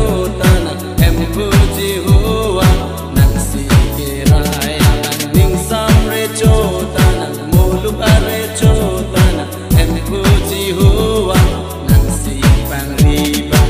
chotana em puji hoa nan si gerai nan ning sam re chotana moluk are chotana em puji hoa nan si bang riba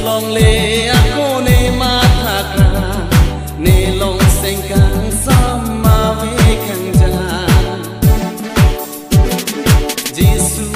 long le ako ne mathaka ne long sengkang sama ve khang ja Jesu